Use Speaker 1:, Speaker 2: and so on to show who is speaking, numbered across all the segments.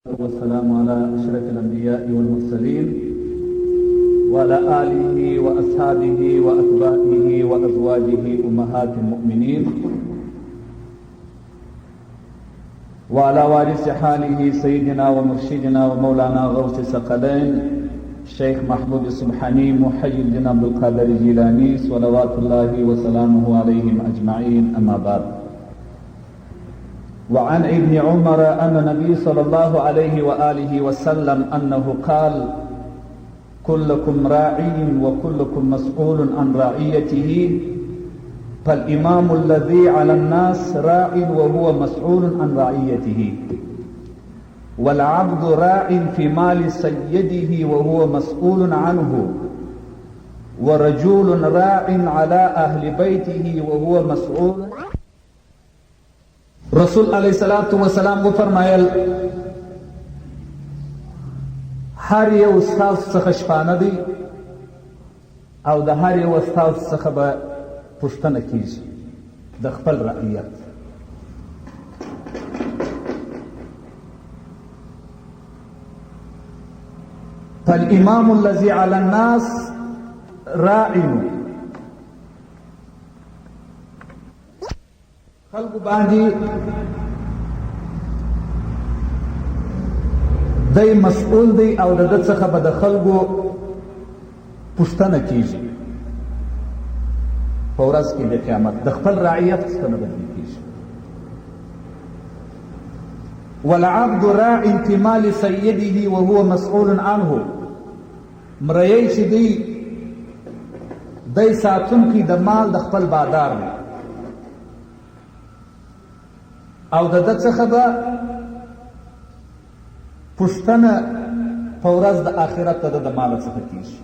Speaker 1: والسلام على أشرف الأنبياء والمرسلين وعلى آله وأصحابه وأتباعه وأزواجه أمهات المؤمنين وعلى وارث حاله سيدنا ومرشدنا ومولانا غوث الثقلين الشيخ محمود السبحاني محي الدين عبد القادر الجيلاني صلوات الله وسلامه عليهم أجمعين. أما بعد، وعن ابن عمر أن النبي صلى الله عليه وآله وسلم أنه قال: كلكم راع وكلكم مسؤول عن رعيته، فالإمام الذي على الناس راع وهو مسؤول عن رعيته، والعبد راع في مال سيده وهو مسؤول عنه، ورجل راع على أهل بيته وهو مسؤول. رسول علیہ الصلوۃ والسلام وفرمایل: هر یو ستاسو څخه شپانه دی او د هر یو ستاسو څخه به پوښتنه کیږي د خپل رعیت. فالامام الذي على الناس راع، خلق باندې دی مسئول دی او د ده څخه به د خلکو پوښتنه کیږي په ورځ کې د قیامت. د خپل رعیت پوښتنه به ترې کیږي. والعبد راع في مال سیده وهو مسؤول عنه، مریی چې دی ساتونکی د مال د خپل بادار دی او د ده څخه به پوښتنه په ورځ د آخرت د ده د مال څخه کیږي.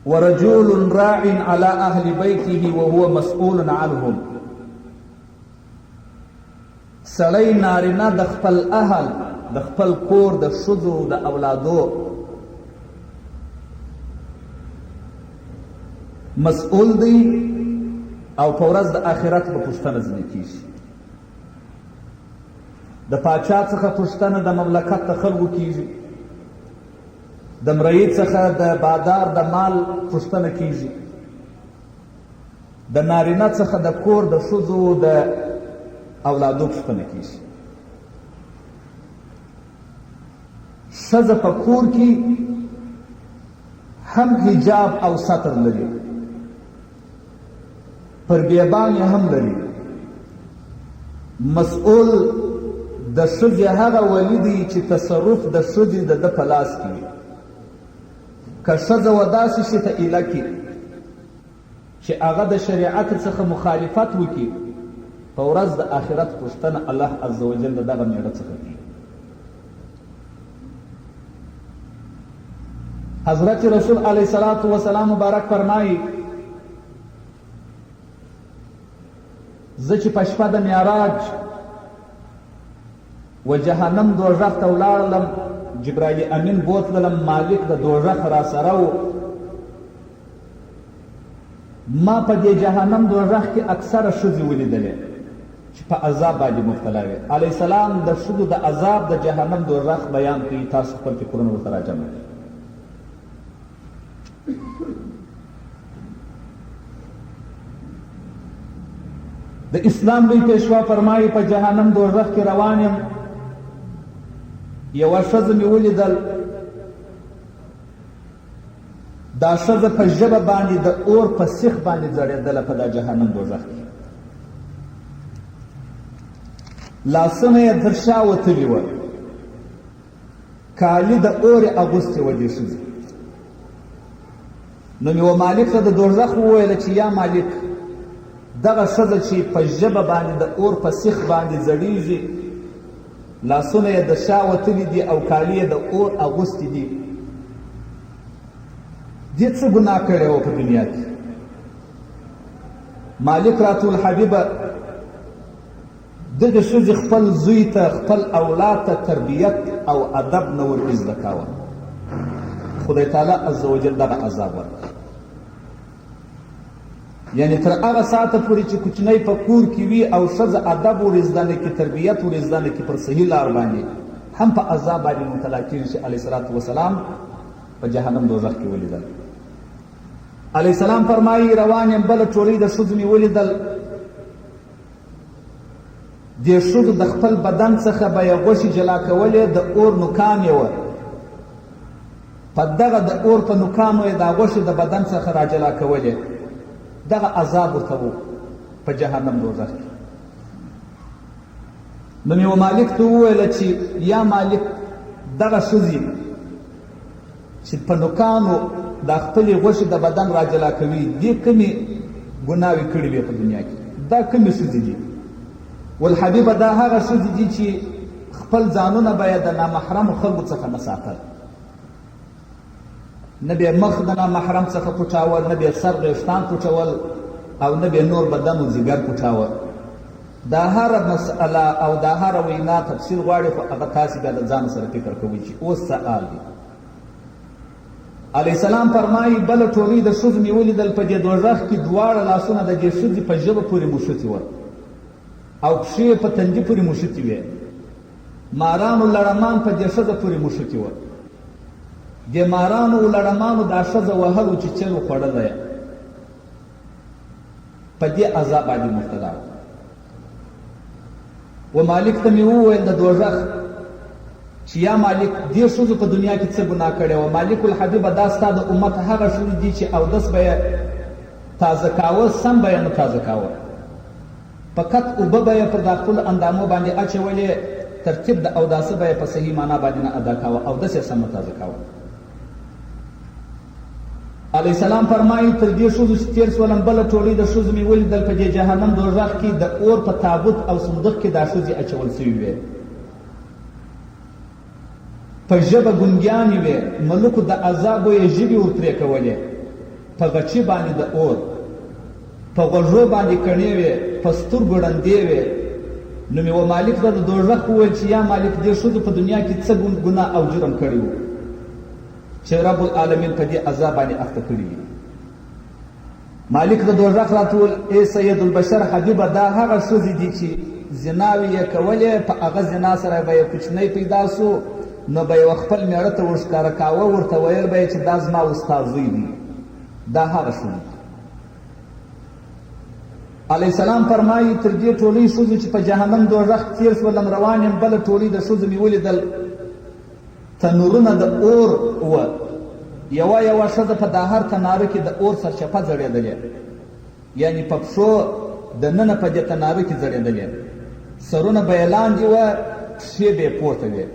Speaker 1: ورجل راع على اهل بیته وهو مسؤول عنهم، سړی نارینه د خپل اهل د خپل کور د ښځو د اولادو مسؤول دی او په ورځ د آخرت به پوښتنه ځینې کیږي. د پاچا څخه پوښتنه د مملکت د خلکو کیږي، د مرئي څخه د بادار د مال پوښتنه کیږي، د نارینه څخه د کور د ښځو د اولادو پوښتنه کیږي. ښځه په کور کې هم حجاب او ستر لري، پر بیابان یې هم لري. مسؤول د ښځې هغه ولی دی چې تصرف د ښځې د ده په لاس کې وي. که ښځه و داسې شي ته ایله کړي چې هغه د شریعت څخه مخالفت وکړي، په ورځ د آخرت پوښتنه الله عز وجل د دغه میړه څخه کوي. حضرت رسول علیه الصلاة والسلام مبارک فرمایي: زه چې په شپه د معراج و جهنم دوژخ ته ولاړلم، جبرائیل امین بوتللم، مالک د دوژخ را سره و. ما په دې جهنم دوژخ کې اکثره ښځې ولیدلې چې په عذاب باندې مبتلا وې. علیه السلام د ښځو د عذاب د جهنم دوژخ بیان کوي. تاسو خپل فکرونه ورته راجمع کړئ. د اسلام لوی پیشوا فرمایي: په جهنم دوژخ کې روان یم، یوه ښځه مې ولیدل، دا ښځه په ژبه باندې د اور په سیخ باندې ځړېدله په دا جهنم دوژخ کې. لاسونه یې تر شا وتلي وه، کالي د اور یې اغوستې وه دې ښځې. نو مې و مالک ته د دوژخ وویله چې یا مالک، دغه ښځه چې په ژبه باندې د اور په سیخ باندې ځړېږي، لاسونه یې د شا وتلي دي او کالي یې د اور اغوستي دي، دې څه ګناه کړې وه په دنیا کې؟ مالک راته وویل: حبیبه، دغې ښځې خپل زوی ته، خپل اولاد ته تربیت او ادب نه ور زده کاوه، خدای تعالی عز وجل دغه عذاب ورکړ. یعنی تر هغه ساعته پورې چې کوچنی په کور کې وي او ښځه ادب ور زده نه کړي، تربیت ور زده نه کړي پر صحیح لار باندې، هم په عذاب باندې مبتلا کېږي چې علیه الصلاة وسلام په جهنم دوزخ کې ولیدل. علیه السلام فرمایي روان یم بله ټولۍ د ښځو مې ولیدل، دې ښځو د خپل بدن څخه به یې غوښې جلا کولې، د اور نوکان یې وه، په دغه د اور په نوکانو یې دا غوښې د بدن څخه را جلا کولې. دغه عذاب ورته و په جهنم دوزخ کې. نو مې و مالک ته وویله چې یا مالک دغه ښځې چې په نوکانو دا خپلې غوښې د بدن را جلا کوي، دې کومې ګناوې کړې وې په دنیا کې؟ دا کومې ښځې دي؟ والحبیبه دا هغه ښځې دي چې خپل ځانونه به یې د نامحرمو خلکو څخه نه ساتل، نه به یې مخ د نامحرم څخه پټاول، نه به یې سر غیښتان پټول، او نه به یې نور بدن و ځیګر پټاوه. دا هره مسئله او دا هره وینا تفصیل غواړي، خو هغه تاسې بیا د ځان سره فکر کوئ چې اوس څه حال دی. علیه السلام فرمایي بله ټولۍ د ښځو مې ولیدل، په دې دوزخ کې دواړه لاسونه د دې ښځې په ژبه پورې موښتي وه او پښې یې په تندي پورې موښتي وې، مارانو لړمان په دې ښځه پورې موښتي وه. دې مارانو و لړمانو دا ښځه وهلو چې چل وخوړلی، په دې عذاب باندې مبتلا و. و مالک ته مې وویل د دوزخ چې یا مالک دې ښځو په دنیا کې څه ګناه کړې وه؟ مالک الحبیبه دا ستا د امت هغه ښځې دي چې اودس به یې تازه کاوه، سم به یې نه تازه کاوه، فقط اوبه به یې پر دا خپلو اندامو باندې اچولې، ترتیب د اوداسه به یې په صحیح معنا باندې نه ادا کاوه، اودس یې سم نه تازه کاوه. علیه السلام فرمایي تر دې ښځو چې تېر شولم بله ټولۍ د ښځو مې ولیدل، په دې جهنم دوزخ کې د اور په تابوت او صندوق کې دا ښځې اچول سوي وې، په ژبه ګونګیانې وې، ملوکو د عذابو یې ژبې ورپرې کولې، په غچي باندې د اور، په غوږو باندې کڼې وې، په سترګو ړندې وې. نو مې و مالک ته د دوزخ وویل چې یا مالک دې ښځو په دنیا کې څه ګناه او جرم کړی و چې رب العالمین په دې عذاب باندې اخته کړي وي؟ مالک د دوزخ راته وویل ای سید البشر حبیبه دا هغه ښځې دي چې زناوې یې کولې، په هغه زنا سره به یې کوچنی پیدا سو، نو به یې خپل میړه ته ورښکاره کاوه، ورته ویل به یې چې دا زما استاد زوی دی. دا هغه ښځې دي. علیه السلام فرمایي تر دې ټولۍ ښځو چې په جهنم دوزخ تېر شولم روان یم بله ټولۍ د ښځو مې ولیدل، تنورونه د اور وه، یوه ښځه په دا هر تناره کې د اور سرچپه ځړېدلې، یعنی په پښو دننه په دې تناره کې ځړېدلې، سرونه به یې لاندې وه، پښې به یې پورته وې.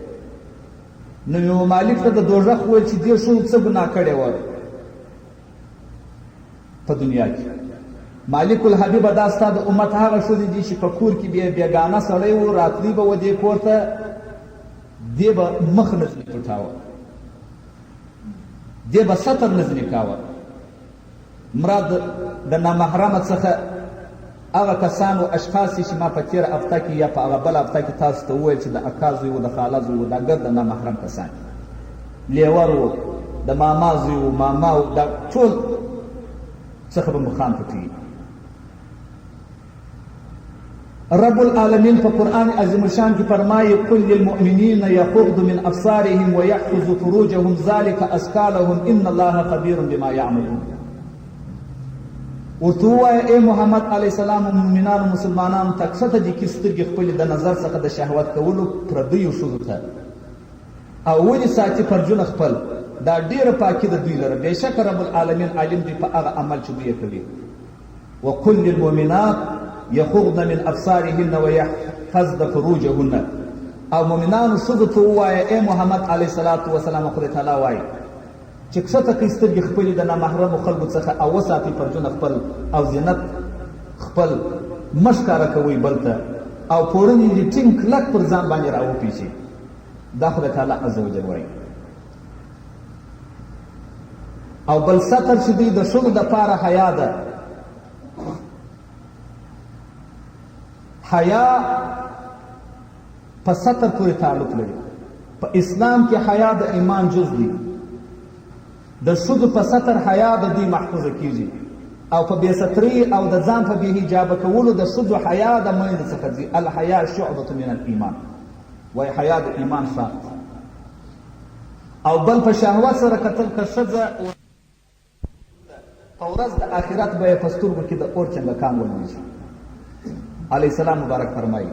Speaker 1: نو مې مالک ته د دوزخ وویل چې دې ښځو څه ګناه کړې وه په دنیا کې؟ مالک الحبیبه دا ستا د امت هغه ښځې دي چې په کور کې بیا بېګانه سړی و، راتلی به و دې کور ته، دې به مخ نه ځنې پټاوه، دې به ستر نه ځنې کاوه. مراد د نامحرمه څخه هغه کسان و اشخاص چې ما په تېره هفته کې یا په هغه بله هفته کې تاسو ته وویل چې د اکا زوی و، د خاله زوی و، دا ګرد نامحرم کسان، لیور و، د ماما زوی و، ماما و، دا ټول څخه به مخان پټېږي. رب العالمین په قرآن عظیم الشان کې فرمایي قل للمؤمنین یغضوا من ابصارهم ویحفظوا فروجهم ذلک ازکی لهم ان الله خبیر بما یعملون. ورته ووایه ای محمد علیه السلام مؤمنانو مسلمانانو ته کښته دي کې سترګې خپلې د نظر څخه د شهوت کولو پردیو ښځو ته، او ولې ساتي فرجونه خپل، دا ډېره پاکي د دوی لره، بېشکه رب العالمین عالم دی په هغه عمل چې دوی یې کوي. وقل للمؤمنات یغضن من ابصارهن ویحفظن فروجهن. او مؤمنانو ښځو ته ووایه ای محمد علیه الصلاة وسلام خدای تعالی وایي چې کښته کړئ سترګې خپلې د نامحرمو خلکو څخه او وساتئ فرجونه خپل او زینت خپل مه ښکاره کوئ بل ته، او پوړنې دې ټینګ کلک پر ځان باندې راوپیچئ. دا خدای تعالی عز وجل وایي. او بل ستر چې دوی د ښځو دپاره حیا ده. حیا په ستر پورې تعلق لري. په اسلام کې حیا د ایمان جز دی. د ښځو په ستر حیا د دوی محفوظه کیږي. او په بې سترۍ او د ځان په بې حجابه کولو د ښځو حیا د میندو څخه ځي. الحیا شعبة من الایمان، وایي حیا د ایمان شاخ. او بل په شهوت سره کتل که ښځه په ورځ د آخرت به یې په سترګو کې د اور چنګکان ولویږي. علیه السلام مبارک فرمایي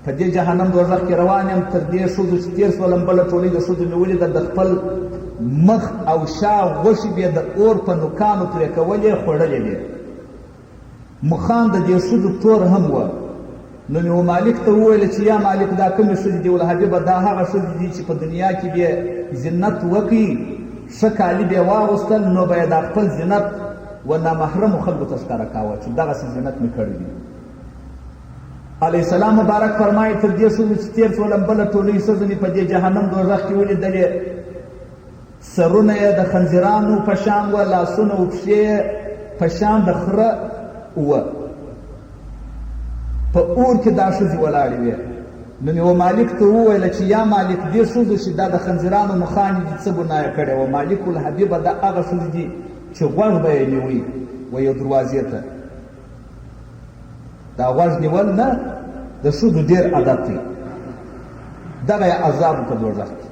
Speaker 1: په دې جهنم دوزخ کې روان یم، تر دې ښځو چې تېر شولم بله ټولۍ د ښځو مې ولیده د خپل مخ او شا غوښې بې د اور په نوکانو پرې کولې خوړلې وې، مخان د دې ښځو تور هم وه. نو مې مالک ته وویل چې یا مالک دا کومې ښځې دي؟ ولحبیبه دا هغه ښځې دي چې په دنیا کې بې زینت وکړي، ښه کالي بې واغوستل، نو به یې دا خپل زینت و نامحرمو خلکو ته ښکاره کاوه چې دغسې زینت مې کړی دي. علیه السلام مبارک فرمایي تر دې ښځو چې تېر شولم بله ټولۍ ښځو مې په دې جهنم دوزخ کې ولیدلې، سرونه یې د خنزیرانو په شان وه، لاسونه و پښې یې په شان د خره وه، په اور کې دا ښځې ولاړې وې. نو مې و مالک ته وویله چې یا مالک دې ښځو چې دا د خنزیرانو مخانې دي څه ګناه یې کړې وه؟ مالک الحبیبه دا هغه ښځې دي چې غوږ به یې نیوی و یو دروازې ته. دا غوږ نیول نه، د ښځو ډېر عادت دی، دغه یې عذاب په دوزخ کې.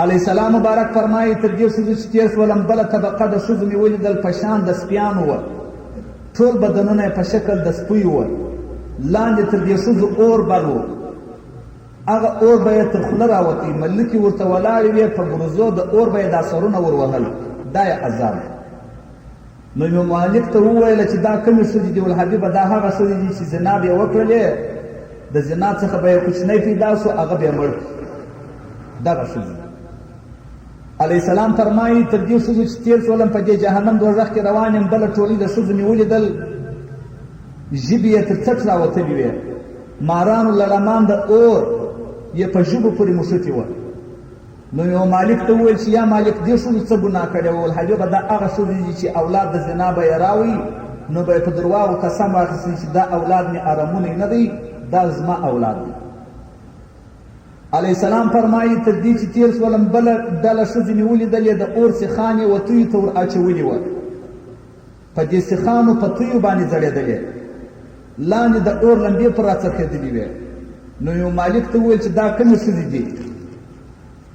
Speaker 1: علیه السلام مبارک فرمایي تر دې ښځو چې تېر شولم بله طبقه د ښځو مې ولیدل په شان د سپیانو وه، ټول بدنونه یې په شکل د سپیو وه، لاندې تر دې ښځو اور بل و، هغه اور به یې تر خوله راوتی، ملکې ورته ولاړې وې، په ګروزو د اور به یې دا سرونه ور وهل، دا یې عذاب. نو مې مالک ته وویله چې دا کومې ښځې دي؟ ولحبیبه دا هغه ښځې دي چې زنا به یې وکړلې، د زنا څخه به یې کوچنی پیدا سو، هغه به یې مړ کړي، دغه ښځې. علیه السلام فرمایي تر دې ښځو چې تېر شولم په دې جهنم دوزخ کې روان یم، بله ټولۍ د ښځو مې ولیدل، ژبې یې تر څټ راوتلې وې، مارانو لړمان د اور یې په ژبو پورې مښتې وه. نو یو مالک ته وویل چې یا مالک دې ښځو څه ګناه کړې وه؟ الحبیبه دا هغه ښځې دي چې اولاد د زنا به یې راوړي، نو به یې په درواغو قسم واخیستل چې دا اولاد مې ارمونی نه دی، دا زما اولاد دی. علیه السلام فرمایي تر دې چې تېر شولم بله ډله ښځې مې ولیدلې، د اور سیخان یې وتیو ته ور اچولي وه، په دې سیخانو په تیو باندې ځړېدلې، لاندې د اور لمبې پر راڅرخېدلې وې. نو یو مالک ته وویل چې دا کومې ښځې دي؟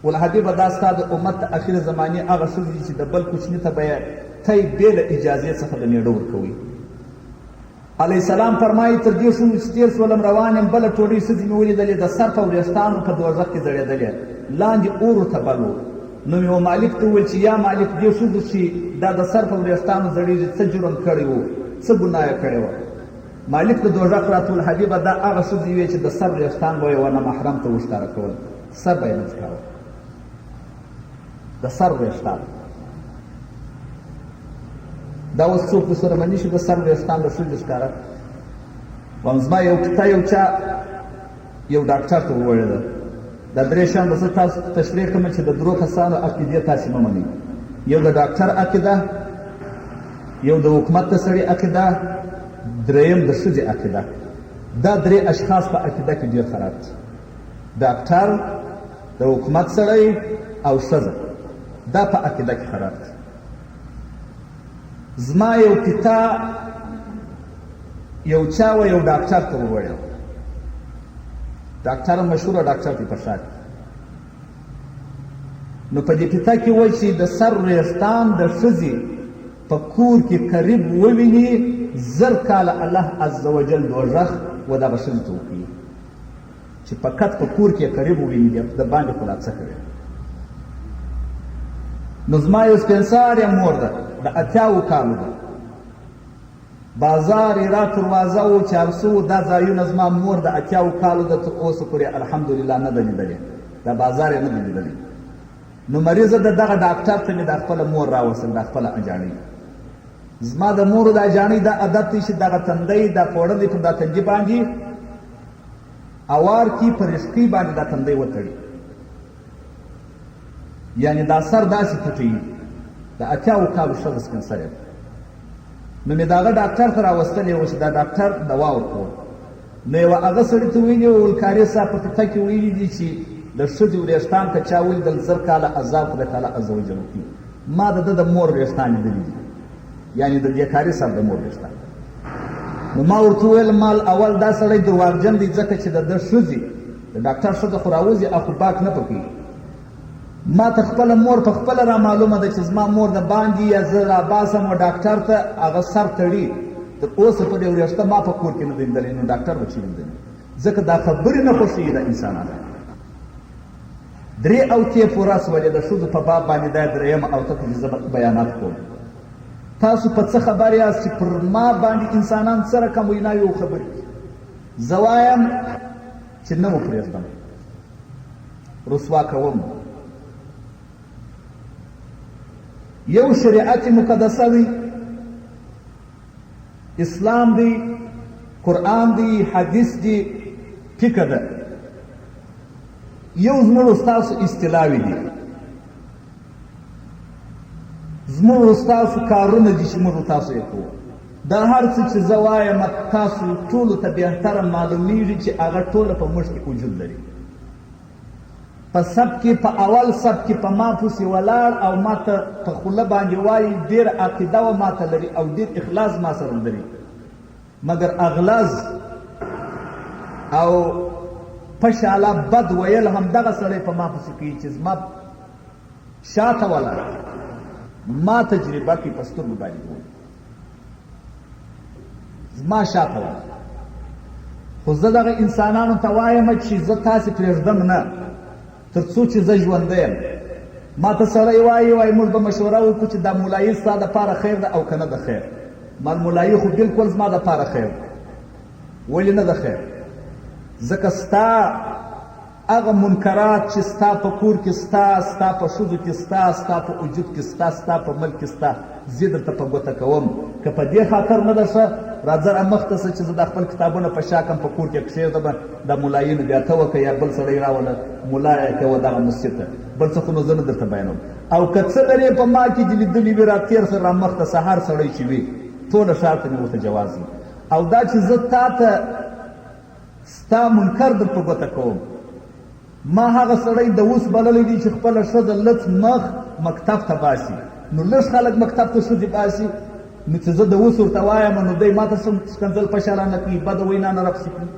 Speaker 1: ولحبیبه دا ستا د امت د اخر زمانې هغه ښځې دي چې د بل کوچني ته به یې تی بې له اجازې څخه د میړه ورکوئ. علیه السلام فرمایي تر دې ښځو چې تېر شولم روان یم، بله ټولۍ ښځې مې ولیدلې، د سر په وریښتانو په دوزخ کې ځړېدلې، لاندې اور ورته بل و. نو مې مالک ته وویل چې یا مالک دې ښځو چې دا د سر په وریښتانو ځړېږي څه جرم کړی و، څه ګناه یې کړې وه؟ مالک د دوزخ راته وویل حبیبه دا هغه ښځې وې چې د سر وریښتان به یې ونه محرم ته وښکاره کول، سر به یې نه ښکاره، د سر وریښتان. دا اوس څوک ورسره مني چې د سر وریښتان د ښځې ښکاره؟ زما یو کته یو چا یو ډاکټر ته وویل ده، دا درې شیان به زه تاسو ته تشریح کړم چې د درو کسانو عقیدې تاسې مه منئ. یو د ډاکټر عقیده، یو د حکومت د سړي عقیده، دریم د ښځې عقیده. دا درې اشخاص په عقیده کې ډېر خراب دي، ډاکټر، د حکومت سړی او ښځه، دا په عقیده کې خراب دي. زما یو پتا یو چا و یو ډاکټر ته وویل، ډاکټر مشهوره ډاکټر دی په ښار کې، نو په دې پتا کې وایي چې د سر وریښتان د ښځې په کور کې قریب وویني 1000 کاله الله عز وجل دوزخ و دغه ښځې ته وکړي، چې فقط په کور کې قریب وویني د باندې خو لا څه کوي. نو زما یو سپین سارې مور ده، د 80 کالو ده، بازار یې را دروازه و، چارسو، دا ځایونه زما مور د 80 کالو ده، تر اوسه پورې الحمدلله نه ده لیدلې، دا بازار یې نه ده لیدلی. نو مریضه ده، دغه ډاکټر ته مې دا خپله مور راوستل، دا خپله اجاڼۍ. زما د مورو د اجاڼۍ دا عادت دی چې دغه تندی دا پوړلی پر دا تندي باندې اوار کې په رشقي باندې دا تندی وتړي، یعنې دا سر داسې پټوي، د 80 کالو ښځه سپین سرې ده. نو مې د هغه ډاکټر ته راوستلی و چې دا ډاکټر دوا ورکول. نو یوه هغه سړي ته ویلي و، ولکاري صاحب په پته کې ویلي دي چې د ښځې وریښتان که چا ولیدل 1000 کاله عذاب خدای تعالی عز وجل وکړي. ما د ده د مور وریښتان لیدلي دي، یعنې د دیکاري سر د مور ویښته. نو ما ورته وویل مال اول دا سړی درواغجن دی ځکه چې د ده ښځې د ډاکټر ښځه خو راوځي اخو باک نه پکوي. ما ته خپله مور په خپله را معلومه ده چې زما مور د باندې یا زه راباسم و ډاکټر ته هغه سر تړي. تر اوسه پورې وریښته ما په کور کې نه دی لیدلی، نو ډاکټر به چېرې لیدلی؟ ځکه دا خبرې نه خوښېږي د انسانانو. 3 اوتې پوره سولې د ښځو په باب باندې دا 3یم اوته ته زه بیانات کوم. تاسو په څه خبر یاست چې پر ما باندې انسانان څه رقم ویناوې او خبرې کوي؟ زه وایم چې نه مو پرېږدم، رسوا کوم. یو شریعت مقدسه دی، اسلام دی، قرآن دی، حدیث دی، فقه ده. یو زموږ ستاسو اصطلاحوي دي، زموږ ستاسو کارونه دي چې موږ تاسو یې کوو. دا هر څه چې زه وایم تاسو ټولو ته بهتره معلومیږي چې هغه ټوله په موږ کې وجود لري. په سب کې په اول سب کې په ما پسې ولاړ او ما ته په خوله باندې وایي ډېر عقیده و ما ته لري او ډېر اخلاص ما سره لري، مګر اغلاظ او پشاله بد ویل همدغه سړی په ما پسې کوي چې زما شاته ولاړ ما تجربه کې په سترګو باندې وایي زما شاته ولاړ. خو زه دغه انسانانو ته وایم چې زه تاسې پرېږدم نه تر څو چې زه ژوندی یم. ما ته سړی وایي موږ به مشوره وکړو چې دا ملایي ستا دپاره خیر ده او که نه د خیر. ما ملایي خو بلکل زما دپاره خیر ده. ولې نه د خیر؟ ځکه ستا هغه منکرات چې ستا په کور کې ستا په ښځو کې ستا په وجود کې ستا په ملک کې ستا، زه درته په ګوته کوم. که په دې خاطر نه ده ښه راځه رامخته شه چې زه دا خپل کتابونه په شا کړم په کور کې کښېږدم، دا ملایینو بیا ته وکړه یا بل سړی راوله ملا یې کوه دغه مسجد ته، بل څه خو نو زه نه درته بیانوم. او که څه لرې په ما کې دې لیدلي وي راتېر شه رامخته شه، هر سړی چې وي ټوله ښار ته مې ورته جواز وي. او دا چې زه تا ته ستا منکر در په ګوته کوم، ما هغه سړی د اوس بللی دی چې خپله ښځه لڅ مخ مکتب ته باسي. نو لږ خلک مکتب ته ښځې باسي، نو چې زه د اوس ورته وایم نو دی ما ته ښکنځل پشاله نه کوي، بده وینا نه راپسې کوي.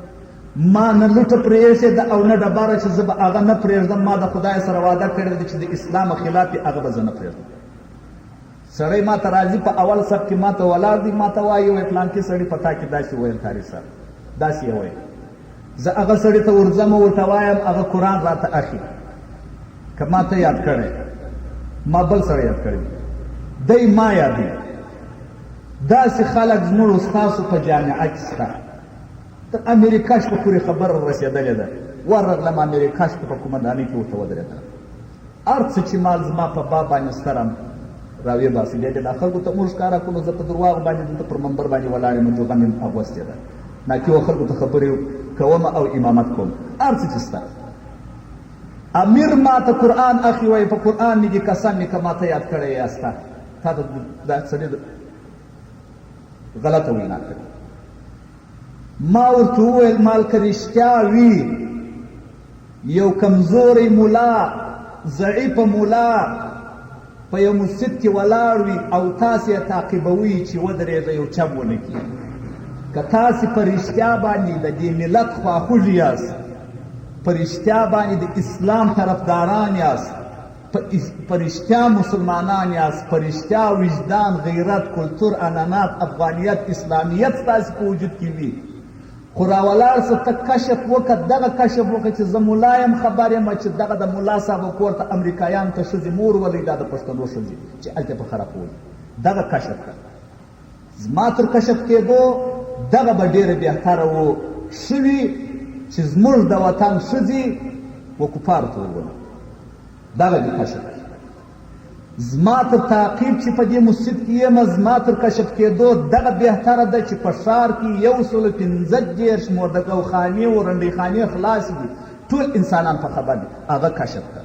Speaker 1: ما نه لوټه پرېښې ده او نه ډبره چې زه به هغه نه پرېږدم. ما د خدای سره وعده کړې ده چې د اسلام خلاف یې هغه به زه نه پرېږدم. سړی ما ته راځي په اول صف کې ما ته ولاړ دی، ما ته وایي وایي فلانکي سړي په تا کې داسې ویل کاري صاحب داسې یې ویل. زه هغه سړي ته ورځم ورته وایم هغه قرآن راته اخلي. که ما ته یاد کړی ما بل سړی یاد کړی دی ما یادوي. داسې خلک زموږ ستاسو په جامعه کې شته. تر امریکا شپه پورې خبره رسېدلې ده، ورغلم امریکا شپه په قومندانۍ کې ورته ودرېدلم. هر څه چې مال زما په باب باندې سترم راویې باسي. بیا چې دا خلکو ته موږ ښکاره کړو زه په درواغو باندې دلته پر منبر باندې ولاړ یم، جوغه مې اغوستې ده، ناکي خلکو ته خبرې کوم او امامت کوم. هر څه چې شته امیر ما ته قرآن اخي وایي په قرآن مې دې قسم مې که ما ته یاد کړی یاسته تا ته دا سړي غلطه وینا کړې. ما ورته وویل مال که رښتیا وي یو کمزوری ملا ضعیفه ملا په یو مسجد کې ولاړ وي او تاسې یې تعقیبوي چې ودرېږه یو چم ونه کړي، که تاسې په رښتیا باندې د دې ملت خواخوږي یاست، په رښتیا باندې د اسلام طرفداران یاست، په رښتیا مسلمانان یاست، په رښتیا وجدان، غیرت، کلتور، عنعنات، افغانیت، اسلامیت ستاسې په وجود کې وي، خو راولاړ شه ته کشف وکړه، دغه کشف وکړه چې زه ملا یم خبر یم چې دغه د ملا صاحب کور ته امریکایانو ته ښځې مور ولئ دا د پښتنو ښځې چې هلته په خرابوي. دغه کشف کړه. زما تر کشف کېدو دغه به ډېره بهتره و ښه وي چې زموږ د وطن ښځې و کفارو ته ورولو. دغه دې کشف کړه. زما تر تعقیب چې په دې مسجد کې یم زما تر کشف کېدو دغه بهتره ده چې په ښار کې 115 مردګوخانې و رنډیخانې خلاصې دي، ټول انسانان په خبر دي. هغه کشف کړه.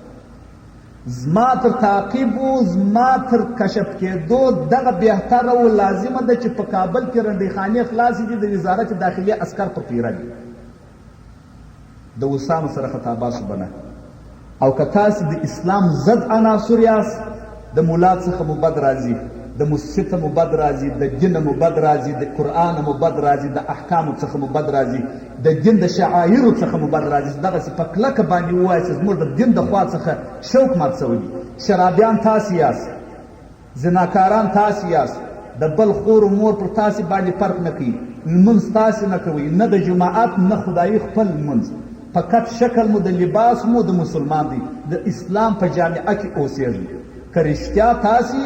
Speaker 1: زما تر تعقیب و زما تر کشف کېدو دغه بهتره و لازمه ده چې په کابل کې رنډیخانې خلاصې دي د وزارت داخلي عسکر په پیره دي. د اوسانو سره خطابات شو بنه. او که تاسې د اسلام ضد عناصر یاست د ملا څخه مو بد راځي، د مسجد مو بد راځي، د دین مو بد راځي، د قرآن مو بد راځي، د احکامو څخه مو بد راځي، د دین د شعایرو څخه مو بد راځي. دغسې په کلکه باندې ووایه چې زموږ د دین د خوا څخه شوق مات شوی دي. شرابیان تاسې یاست، زناکاران تاسې یاست، د بل خور و مور پر تاسې باندې فرق نه کوي، لمونځ تاسې نه کوئ، نه د جماعت نه خدایي خپل لمونځ، فقط شکل مو د لباس مو د مسلمان دی، د اسلام په جامعه کې اوسېږي. که رښتیا تاسې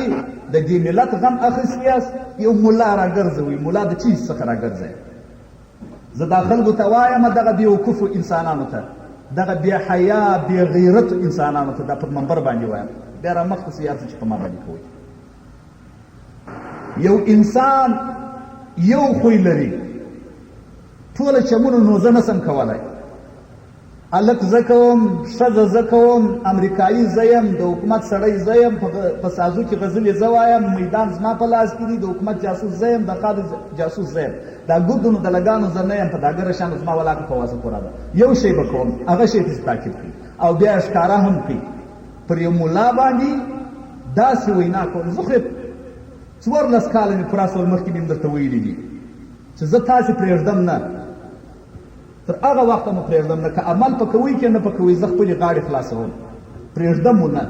Speaker 1: د دې ملت غم اخیستی یاست، یو ملا راګرځوئ. ملا د چیز څخه راګرځئ. زه دا خلکو ته وایم، دغه بېوقوفو انسانانو ته، دغه بې حیا بې غیرتو انسانانو ته دا پر منبر باندې وایم، بیا را مخته سئ هر څه چې په ما باندې کوئ. یو انسان یو خوی لري، ټوله چمونو نو زه نسم کولی. هلک زه کوم، ښځه زه کوم، امریکایي زه یم، د حکومت سړی زه یم، په سازو کې غزلې زه وایم، میدان زما په لاس کې دی، د حکومت جاسوس زه یم، د خالد جاسوس زه یم، دا ګردونو د لګانو زه نه یم، په داګره شانو زما ولاکه په واسه پوره ده. یو شی به کوم، هغه شی ته تعقیب کړي او بیا یې ښکاره هم کړي. پر یو ملا باندې داسې وینا کوم. زه خو 14 کاله مې پوره سول، مخکې مې هم درته ویلي دي چې زه تاسې پرېږدم نه، تر هغه وخته مو پرېږدم نه. که عمل په کوئ که نه په کوئ، زه خپلې غاړې خلاصوم، پرېږدم مو نه.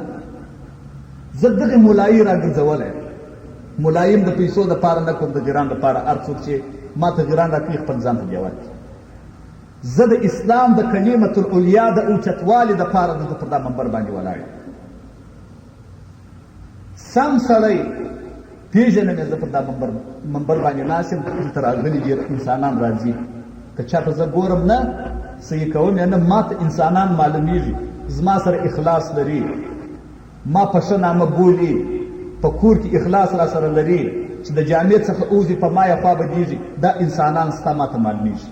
Speaker 1: زه دغې ملایي راګرځولی، ملایي د پیسو دپاره نه کوم، د غیران دپاره. هر څوک چې ما ته غیران راکوي خپل ځان ته بیا ورکړي. زه د اسلام د کلمة العلیا د اوچتوالي دپاره دلته پر دا منبر باندې ولاړ یم. سم سړی پېژنم یې، زه پر دا منبر باندې ناست یم، دلته راغلي ډېر انسانان راځي. که چاته زه ګورم نه څه یې کوم یا نه، ما ته انسانان معلومیږي، زما سره اخلاص لري، ما په ښه نامه بولي، په کور کې اخلاص را سره لري، چې د جامع څخه اوځي په ما یې خوا بدېږي. دا انسانان ستا ما ته معلومیږي.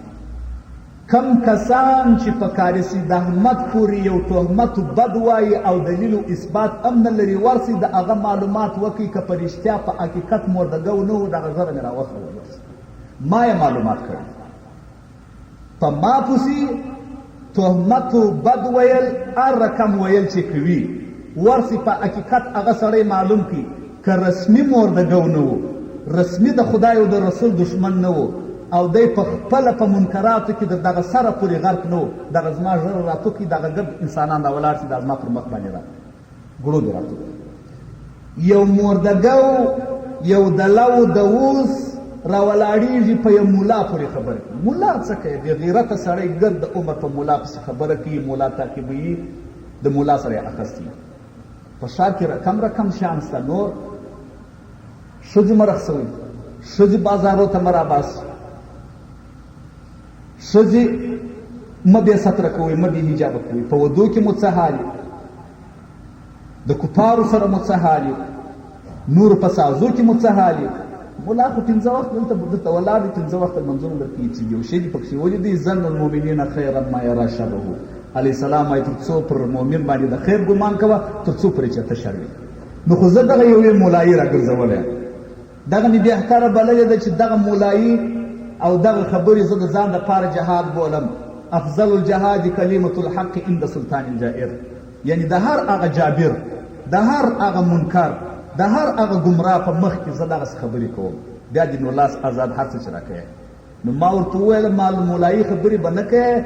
Speaker 1: کم کسان چې په کار سید احمد پورې یو تهمت بد وایي او دلیل و اثبات هم نه لري، ورسئ د هغه معلومات وکړئ. که په رښتیا په حقیقت مردګو نه و، دغه ژره مې راوښوله، ما یې معلومات کړی. په ما پسې تهمت بد ویل، هر رقم ویل چې کوي، ورسې په حقیقت هغه سړی معلوم کړي. که رسمي مردګو نه و، رسمي د خدای او د رسول دشمن نه و، او دی په خپله په منکراتو کې د دغه سره پورې غرق نه و، دغه زما ژره راټوکي، دغه ګرد انسانان را ولاړ شي، دا زما پر مخ باندې ګړو دې راټوکي. یو مردګو، یو دلو د اوس راولاړېږي په یو ملا پورې خبره کوي. ملا څه کوي؟ بې غیرته سړی ګرد د عمر په ملا پسې خبره کوي، ملا تعقیبوي، د ملا سره یې اخیستی. په ښار کې رقم شیان شته. نور ښځې مه رخصوئ، ښځې بازارو ته مه راباسئ، ښځې مه بې ستره کوئ، مه بې حجابه کوئ. په ودو کې مو څه حال وي، د کفارو سره مو څه حال وي، نورو په سازو کې مو څه حال وي. ملا خو 15 وخت دلته ولاړ دی، 15 وخته لمونځونه درکوي. چې یو شی دې پکښې ولیدی، ظن المؤمنین خیرا ما یرا شره، علیه السلام وایي تر څو پر مؤمن باندې د خیر ګمان کوه، تر څو پرې چېرته شر وي. نو خو زه دغه یو ملایي راګرځولی یم، دغه مې بیا ښکاره بللې ده چې دغه ملایي او دغه خبرې زه د ځان دپاره جهاد بولم. افضل الجهاد کلمة الحق عند سلطان الجائر. یعنی د هر هغه جابر، د هر هغه منکر، د هر هغه ګمراه په مخ کې زه دغسې خبرې کوم. بیا دې نو لاس آزاد هر څه چې راکوې. نو ما ورته وویل ملایي خبرې به نه کوې.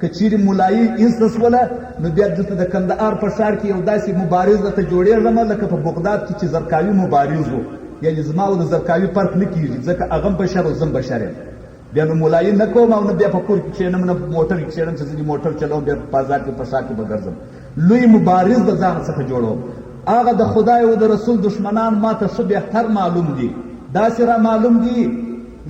Speaker 1: که چیرې ملایي ایسته سوله، نو بیا دلته د کندهار په ښار کې یو داسې مبارز درته جوړېږم لکه په بغداد کې چې زرکاوي مبارز و. یعنې زما او د زرکاوي فرق نه کېږي، ځکه هغه هم بشر او زه هم بشر یم. بیا نو ملایي نه کوم او نه بیا په کور کې کښېنم، نه په موټر کې کښېنم چې زه دې موټر چلوم، بیا په بازار کې په ښار کې به ګرځم. لوی مبارز د ځان څخه جوړوم. هغه د خدای او د رسول دشمنان ما ته ښه بهتر معلوم دي، داسې را معلوم دي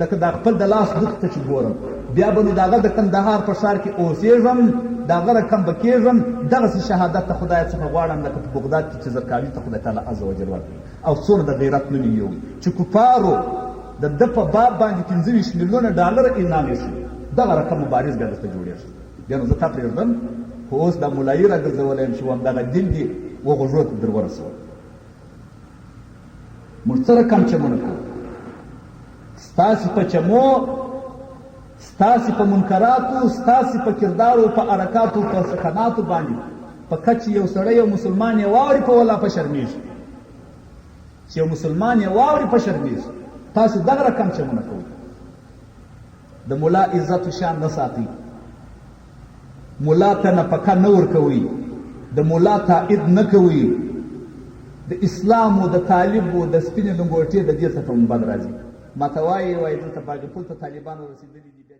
Speaker 1: لکه دا خپل د لاس ګوت ته چې ګورم. بیا به نو د هغه د کندهار په ښار کې اوسېږم، د هغه رقم به کېږم، دغسې شهادت د خدای څخه غواړم لکه په بغداد کې چې زرکاوي ته خدای تعالی عز وجل ورکړي. او څومره د غیرت نوم یې یووي چې کفارو د ده په باب باندې 25 میلیونه ډالر انعام یې شي. دغه رقم مبارز بیا درته جوړېږي. بیا نو زه تا پرېږدم، خو اوس دا ملایي راګرځولی یم چې همدغه دین دې وغوږو ته در ورسول. موږ څه رقم چمونه کوو؟ ستاسې په چمو، ستاسې په منکراتو، ستاسې په کردارو، په حرکاتو، په سکناتو باندې په کچ یو سړی یو مسلمان یې واوري په ولا په شرمېږي. چې یو مسلمان یې واوري په شرمېږي. تاسو دغه رقم چمونه کوئ. د ملا عزت و شان نه ساتئ، ملا ته نفقه نه ورکوئ، د ملا تایید نه کوئ، د اسلام و د طالب و د سپینې لنګوټې د دې څخه هم بد راځي. ما ته وایي دلته باغ پل ته طالبان رسېدلي دي.